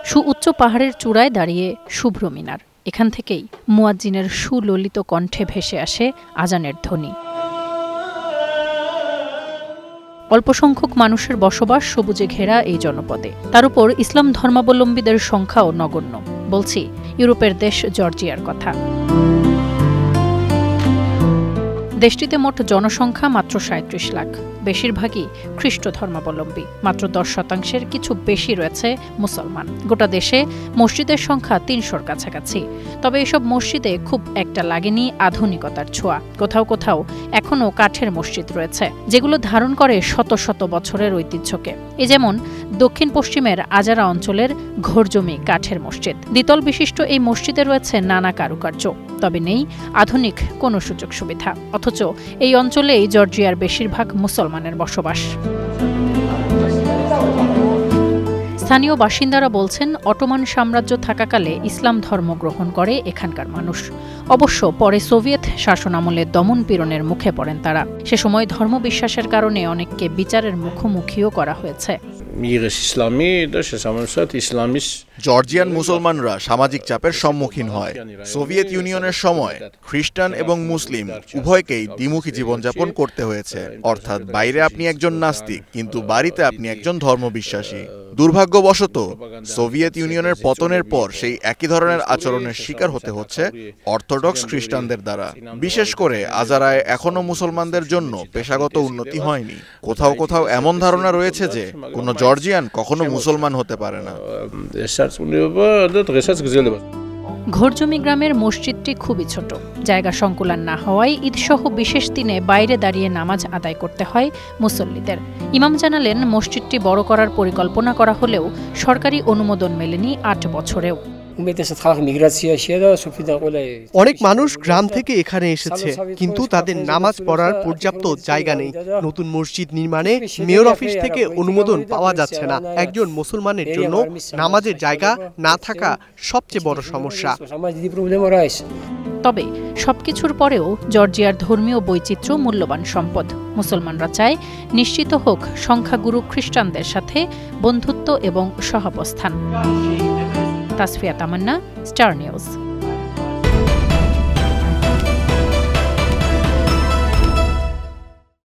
সুউচ্চ পাহাড়ের চূড়ায় দাঁড়িয়ে শুভ্র মিনার। এখান থেকেই মুয়াজ্জিনের সুললিত কণ্ঠে ভেসে আসে আজানের ধ্বনি। অল্প সংখ্যক মানুষের বসবাস সবুজে ঘেরা এই জনপদে। তার উপর ইসলাম ধর্মাবলম্বীদের সংখ্যাও নগণ্য। বলছি ইউরোপের দেশ জর্জিয়ার কথা। দেশটিতে মোট জনসংখ্যা মাত্র ৩৭ লাখ। বেশিরভাগই খ্রিস্ট ধর্মাবলম্বী। মাত্র ১০% কিছু বেশি রয়েছে মুসলমান। গোটা দেশে মসজিদের সংখ্যা ৩০০-র কাছাকাছি। তবে এসব মসজিদে খুব একটা লাগেনি আধুনিকতার ছোঁয়া। কোথাও কোথাও এখনও কাঠের মসজিদ রয়েছে, যেগুলো ধারণ করে শত শত বছরের ঐতিহ্যকে। এ যেমন দক্ষিণ পশ্চিমের আজারা অঞ্চলের ঘোরজমি কাঠের মসজিদ। দ্বিতল বিশিষ্ট এই মসজিদে রয়েছে নানা কারুকার্য, তবে নেই আধুনিক কোনো সুযোগ সুবিধা। অথচ এই অঞ্চলেই জর্জিয়ার বেশিরভাগ মুসলমানের বসবাস। স্থানীয় বাসিন্দারা বলছেন, অটোমান সাম্রাজ্য থাকাকালে ইসলাম ধর্ম গ্রহণ করে এখানকার মানুষ। অবশ্য পরে সোভিয়েত শাসনামলে দমন পীড়নের মুখে পড়েন তারা। সে সময় ধর্মবিশ্বাসের কারণে অনেককে বিচারের মুখোমুখিও করা হয়েছে। জর্জিয়ান মুসলমানরা সামাজিক চাপের সম্মুখীন হয়। সোভিয়েত ইউনিয়নের সময় খ্রিস্টান এবং মুসলিম উভয়কেই দ্বিমুখী জীবনযাপন করতে হয়েছে। অর্থাৎ বাইরে আপনি একজন নাস্তিক, কিন্তু বাড়িতে আপনি একজন ধর্মবিশ্বাসী। দুর্ভাগ্যবশত সোভিয়েত ইউনিয়নের পতনের পর সেই একই ধরনের আচরণের শিকার হতে হচ্ছে অর্থোডক্স খ্রিস্টানদের দ্বারা। বিশেষ করে আজারায় এখনো মুসলমানদের জন্য পেশাগত উন্নতি হয়নি। কোথাও কোথাও এমন ধারণা রয়েছে যে কোনো জর্জিয়ান কখনো মুসলমান হতে পারে না। ঘোরজমি গ্রামের মসজিদটি খুবই ছোট। জায়গা সংকুলান না হওয়ায় ঈদসহ বিশেষ দিনে বাইরে দাঁড়িয়ে নামাজ আদায় করতে হয় মুসল্লিদের। ইমাম জানালেন, মসজিদটি বড় করার পরিকল্পনা করা হলেও সরকারি অনুমোদন মেলেনি ৮ বছরেও। অনেক মানুষ গ্রাম থেকে এখানে এসেছে, কিন্তু তাদের নামাজ পড়ার পর্যাপ্ত জায়গা নেই। নতুন মসজিদ নির্মাণে মেয়র অফিস থেকে অনুমোদন পাওয়া যাচ্ছে না। একজন মুসলমানের জন্য নামাজের জায়গা না থাকা সবচেয়ে বড় সমস্যা। তবে সবকিছুর পরেও জর্জিয়ার ধর্মীয় বৈচিত্র্য মূল্যবান সম্পদ। মুসলমানরা চায় নিশ্চিত হোক সংখ্যাগুরু খ্রিস্টানদের সাথে বন্ধুত্ব এবং সহাবস্থান। তাসফিয়া তামান্না, স্টার নিউজ।